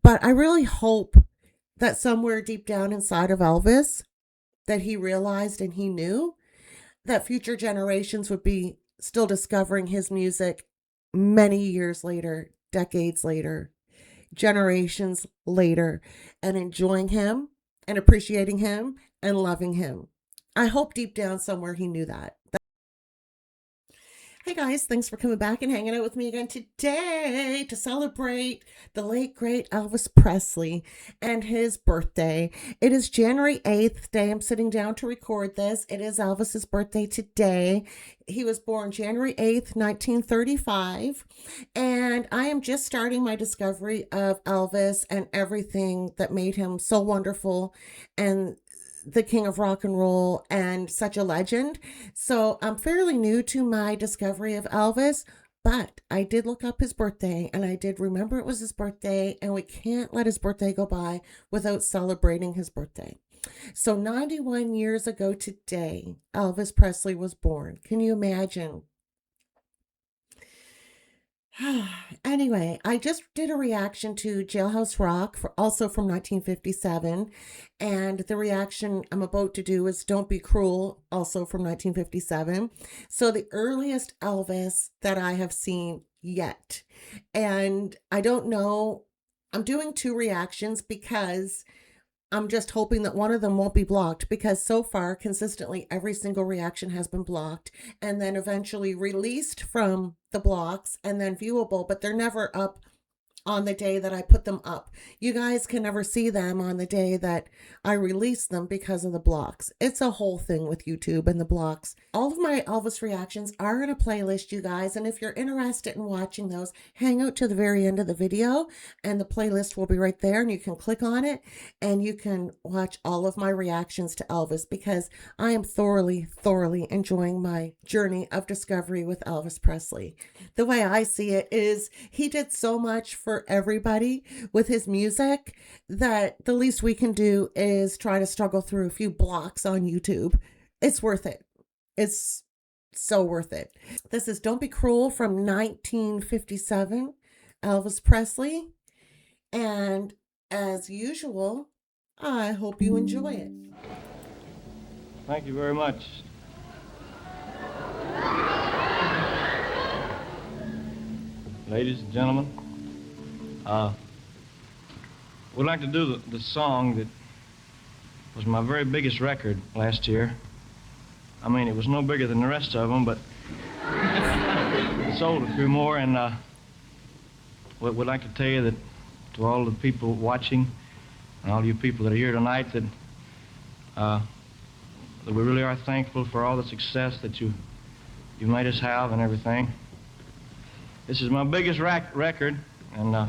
But I really hope that somewhere deep down inside of Elvis, that he realized and he knew that future generations would be still discovering his music many years later, decades later, generations later, and enjoying him and appreciating him and loving him. I hope deep down somewhere he knew that. Hey guys, thanks for coming back and hanging out with me again today to celebrate the late great Elvis Presley and his birthday. It is January 8th day. I'm sitting down to record this. It is Elvis's birthday today. He was born January 8th, 1935, and I am just starting my discovery of Elvis and everything that made him so wonderful and the king of rock and roll and such a legend. So I'm fairly new to my discovery of Elvis, but I did look up his birthday and I did remember it was his birthday, and we can't let his birthday go by without celebrating his birthday. So 91 years ago today, Elvis Presley was born. Can you imagine? Anyway, I just did a reaction to Jailhouse Rock, also from 1957, and the reaction I'm about to do is Don't Be Cruel, also from 1957. So the earliest Elvis that I have seen yet. And I don't know, I'm doing two reactions because I'm just hoping that one of them won't be blocked, because so far, consistently, every single reaction has been blocked and then eventually released from the blocks and then viewable, but they're never up on the day that I put them up. You guys can never see them on the day that I release them because of the blocks. It's a whole thing with YouTube and the blocks. All of my Elvis reactions are in a playlist, you guys, and if you're interested in watching those, hang out to the very end of the video and the playlist will be right there, and you can click on it and you can watch all of my reactions to Elvis, because I am thoroughly enjoying my journey of discovery with Elvis Presley. The way I see it is he did so much for everybody with his music that the least we can do is try to struggle through a few blocks on YouTube. It's worth it. It's so worth it. This is Don't Be Cruel from 1957, Elvis Presley. And as usual, I hope you enjoy it. Thank you very much. Ladies and gentlemen, we'd like to do the song that was my very biggest record last year. I mean, it was no bigger than the rest of them, but it sold a few more, and we'd like to tell you that to all the people watching and all you people that are here tonight, that we really are thankful for all the success that you made us have and everything. This is my biggest record, and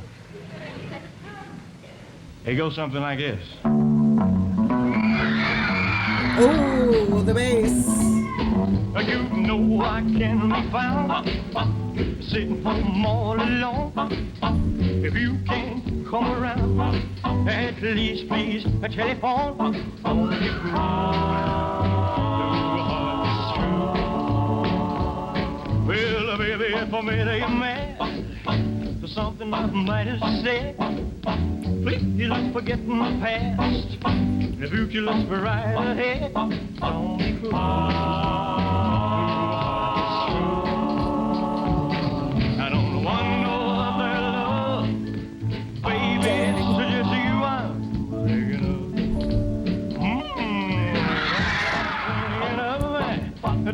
it goes something like this. Oh, the bass. You know I can be found sitting home all alone. If you can't come around, at least please telephone. Don't be cruel. Well, baby, if I made you mad for something I might have said, please let's forget my past. The future let's be right ahead. Don't be cruel. I don't want no other love, baby. It's just you I'm thinking of.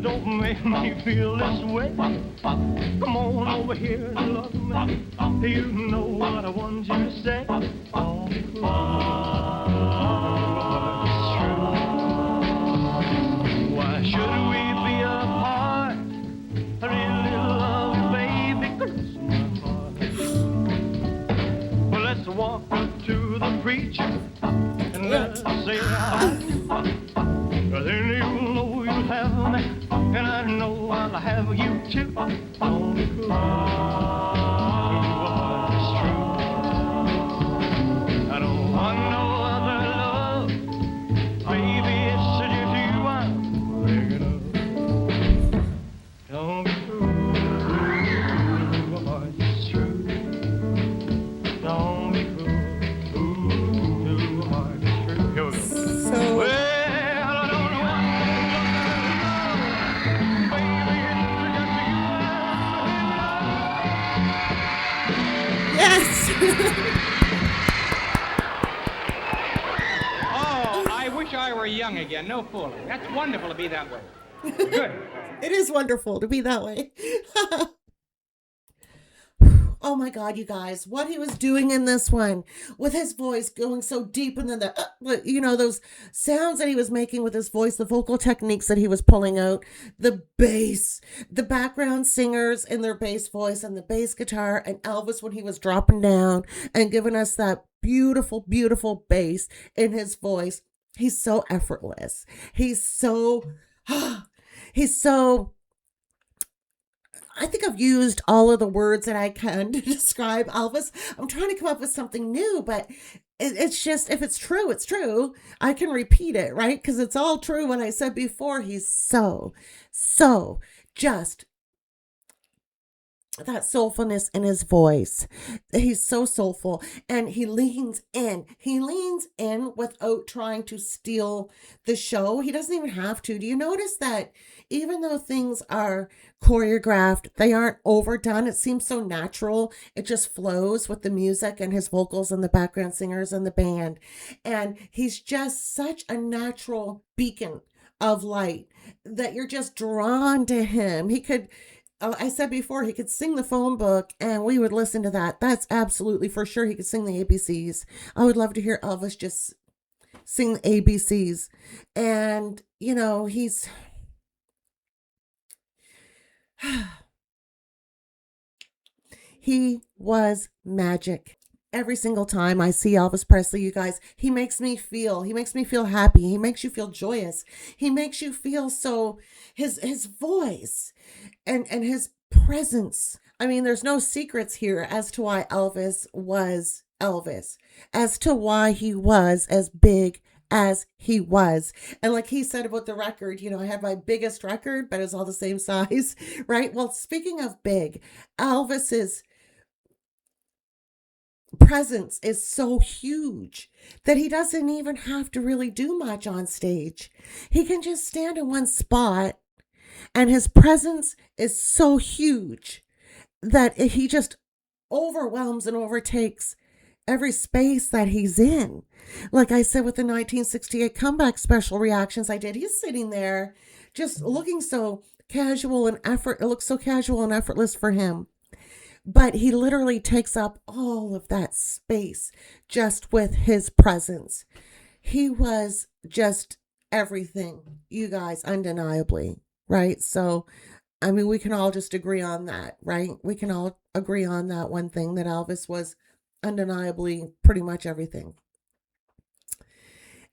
Don't make me feel this way. Come on over here and love me. You know what I want you to say. Don't be cruel. Why should we be apart? I really love you, baby. Well, let's walk up to the preacher and let's say hi. Then you'll know you'll have me, and I know I'll have you too. Don't be cruel. It's true. I don't want no other love, baby. It's just you I'm thinking of. Don't be cruel. It's true. Don't be cruel. young again. No fooling. That's wonderful to be that way. Good. It is wonderful to be that way. Oh my God, you guys, what he was doing in this one with his voice going so deep, and then those sounds that he was making with his voice, the vocal techniques that he was pulling out, the bass, the background singers in their bass voice, and the bass guitar, and Elvis when he was dropping down and giving us that beautiful, beautiful bass in his voice. He's so effortless. He's so, he's so, I think I've used all of the words that I can to describe Elvis. I'm trying to come up with something new, but it's just, if it's true, it's true. I can repeat it, right? Because it's all true what I said before. He's so just that soulfulness in his voice. He's so soulful, and he leans in. He leans in without trying to steal the show. He doesn't even have to. Do you notice that even though things are choreographed, they aren't overdone? It seems so natural. It just flows with the music and his vocals and the background singers and the band. And he's just such a natural beacon of light that you're just drawn to him. He could, I said before, he could sing the phone book and we would listen to that. That's absolutely for sure. He could sing the ABCs. I would love to hear Elvis just sing the ABCs. And, he was magic. Every single time I see Elvis Presley, you guys, he makes me feel happy. He makes you feel joyous. He makes you feel so, his voice and his presence. I mean, there's no secrets here as to why Elvis was Elvis, as to why he was as big as he was. And like he said about the record, I had my biggest record, but it's all the same size, right? Well, speaking of big, Elvis's presence is so huge that he doesn't even have to really do much on stage. He can just stand in one spot, and his presence is so huge that he just overwhelms and overtakes every space that he's in. Like I said with the 1968 comeback special reactions I did, he's sitting there just looking so casual and it looks so casual and effortless for him. But he literally takes up all of that space just with his presence. He was just everything, you guys, undeniably, right? So, I mean, we can all just agree on that, right? We can all agree on that one thing, that Elvis was undeniably pretty much everything.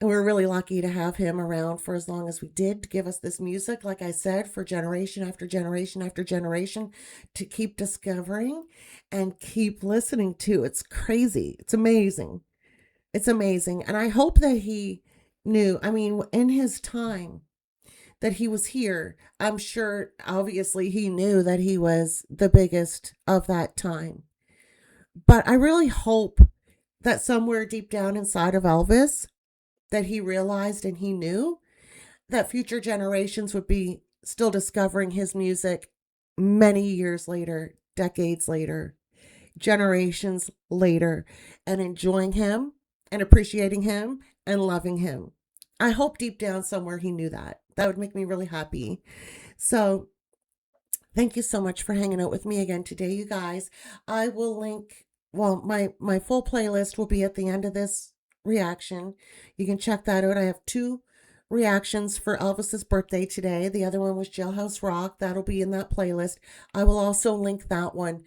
And we're really lucky to have him around for as long as we did, to give us this music, like I said, for generation after generation after generation to keep discovering and keep listening to. It's crazy. It's amazing. It's amazing. And I hope that he knew, I mean, in his time that he was here, I'm sure, obviously, he knew that he was the biggest of that time. But I really hope that somewhere deep down inside of Elvis, that he realized and he knew that future generations would be still discovering his music many years later, decades later, generations later, and enjoying him and appreciating him and loving him. I hope deep down somewhere he knew that. That would make me really happy. So thank you so much for hanging out with me again today, you guys. I will link, well, my full playlist will be at the end of this reaction. You can check that out. I have 2 reactions for Elvis's birthday today. The other one was Jailhouse Rock. That'll be in that playlist. I will also link that one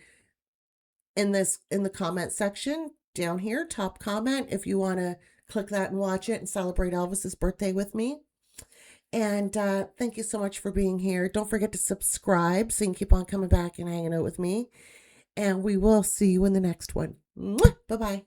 in the comment section down here, top comment, if you want to click that and watch it and celebrate Elvis's birthday with me. And thank you so much for being here. Don't forget to subscribe so you can keep on coming back and hanging out with me. And we will see you in the next one. Bye-bye.